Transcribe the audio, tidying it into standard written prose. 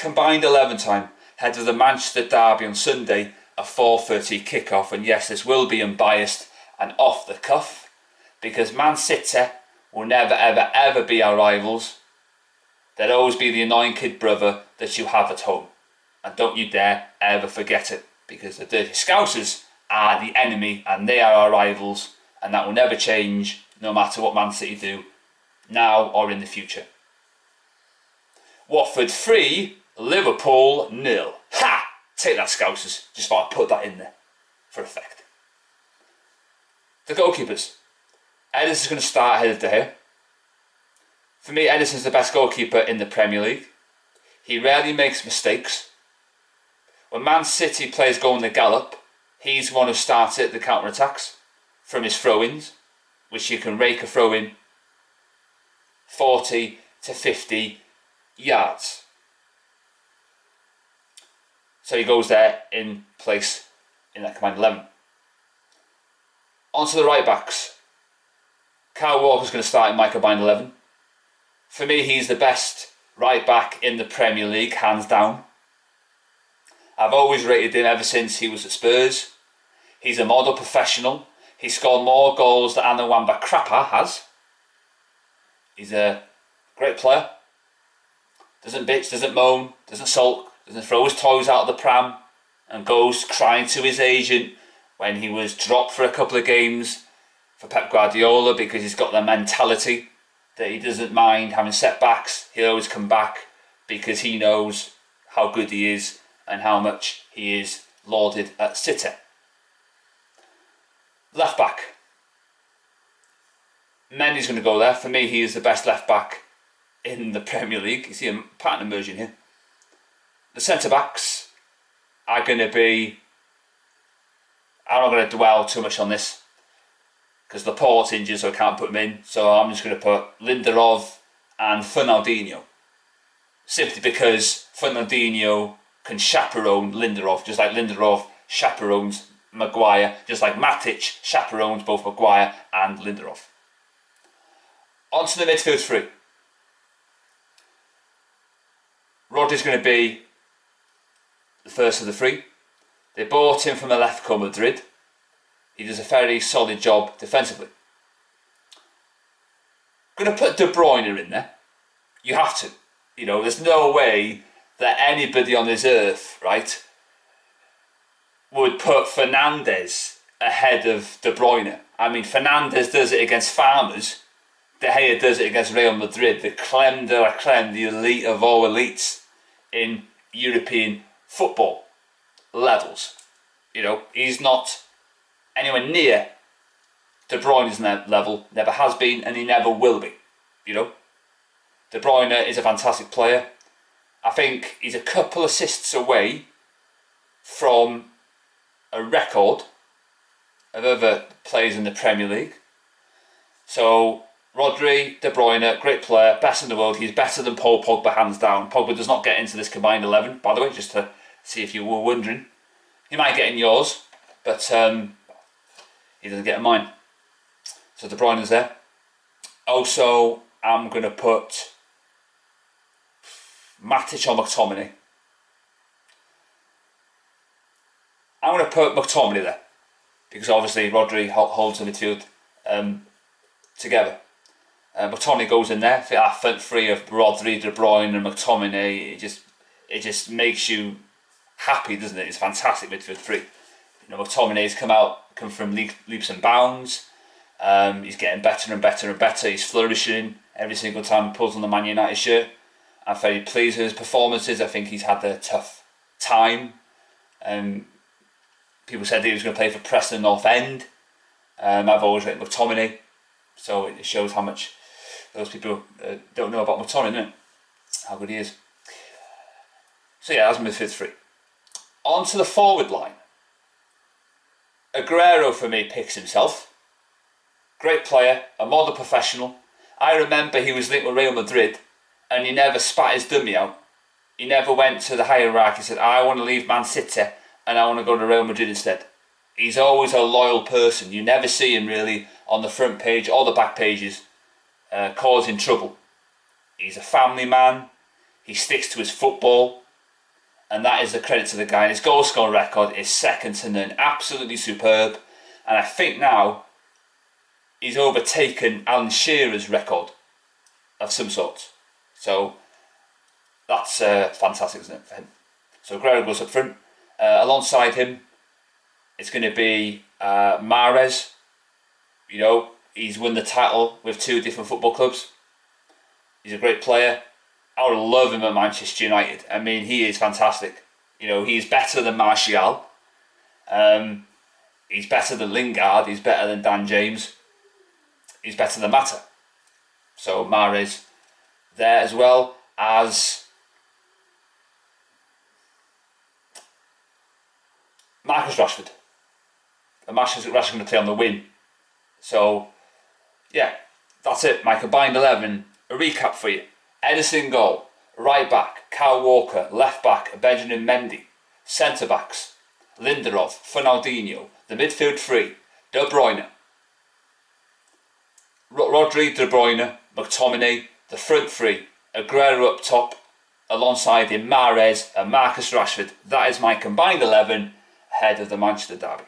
combined 11 time ahead of the Manchester derby on Sunday, a 4:30 kickoff. And yes, this will be unbiased and off the cuff, because Man City will never ever ever be our rivals. They'll always be the annoying kid brother that you have at home. And don't you dare ever forget it, because the Dirty Scousers are the enemy and they are our rivals, and that will never change no matter what Man City do, now or in the future. Watford 3, Liverpool 0. Ha! Take that, Scousers. Just thought I'd put that in there for effect. The goalkeepers. Ederson's going to start ahead of De Gea. For me, Ederson's the best goalkeeper in the Premier League. He rarely makes mistakes. When Man City players go on the gallop, he's the one who started the counter-attacks from his throw-ins, which you can rake a throw-in 40 to 50 yards. So he goes there in place in that combined 11. On to the right backs. Kyle Walker's going to start in my combined 11. For me, he's the best right back in the Premier League, hands down. I've always rated him ever since he was at Spurs. He's a model professional. He scored more goals than Anna Wan-Bissaka has. He's a great player. Doesn't bitch, doesn't moan, doesn't sulk, doesn't throw his toys out of the pram and goes crying to his agent when he was dropped for a couple of games for Pep Guardiola, because he's got the mentality that he doesn't mind having setbacks. He'll always come back because he knows how good he is and how much he is lauded at City. Left back. Mendy's going to go there. For me, he is the best left back in the Premier League. You see a pattern emerging here. The centre backs are going to be... I'm not going to dwell too much on this because Laporte's injured, so I can't put him in. So I'm just going to put Lindelof and Fernandinho. Simply because Fernandinho can chaperone Lindelof, just like Lindelof chaperones Maguire, just like Matic chaperones both Maguire and Lindelof. On to the midfield three. Rodri's going to be the first of the three. They bought him from Atletico Madrid. He does a very solid job defensively. Going to put De Bruyne in there. You have to. You know, there's no way that anybody on this earth, right, would put Fernandes ahead of De Bruyne. I mean, Fernandes does it against farmers. De Gea does it against Real Madrid, the creme de la creme, the elite of all elites in European football levels. You know, he's not anywhere near De Bruyne's level, never has been, and he never will be. You know, De Bruyne is a fantastic player. I think he's a couple assists away from a record of other players in the Premier League. So Rodri, De Bruyne, great player, best in the world. He's better than Paul Pogba, hands down. Pogba does not get into this combined 11, by the way, just to see if you were wondering. He might get in yours, but he doesn't get in mine. So De Bruyne is there. Also, I'm going to put Matic or McTominay. I'm going to put McTominay there, because obviously Rodri holds the midfield together. McTominay goes in there. For that front three of Rodri, De Bruyne and McTominay, it just makes you happy, doesn't it? It's a fantastic midfield three. You know, McTominay's come from leaps and bounds. He's getting better and better and better. He's flourishing every single time he pulls on the Man United shirt. I'm very pleased with his performances. I think he's had a tough time. People said that he was going to play for Preston North End. I've always rated McTominay, so it shows how much those people don't know about McTominay, isn't it? How good he is. So yeah, that's midfield three. On to the forward line. Aguero for me picks himself. Great player, a model professional. I remember he was linked with Real Madrid and he never spat his dummy out. He never went to the hierarchy and said, I want to leave Man City and I want to go to Real Madrid instead. He's always a loyal person. You never see him really on the front page or the back pages causing trouble. He's a family man. He sticks to his football. and that is the credit to the guy. And his goal scoring record is second to none. Absolutely superb. And I think now he's overtaken Alan Shearer's record of some sort. So that's fantastic, isn't it, for him? So Aguero goes up front. Alongside him, it's going to be Mahrez. You know, he's won the title with 2 different football clubs. He's a great player. I would love him at Manchester United. I mean, he is fantastic. You know, he's better than Martial. He's better than Lingard. He's better than Dan James. He's better than Mata. So Mahrez there, as well as Marcus Rashford. And Marcus Rashford's going to play on the wing. So, yeah, that's it. My combined 11. A recap for you. Ederson goal. Right back, Kyle Walker. Left back, Benjamin Mendy. Centre backs, Lindelof, Fernandinho. The midfield 3, De Bruyne. Rodri, De Bruyne, McTominay. The front 3, Aguero up top. Alongside him, Mahrez and Marcus Rashford. That is my combined 11 ahead of the Manchester derby.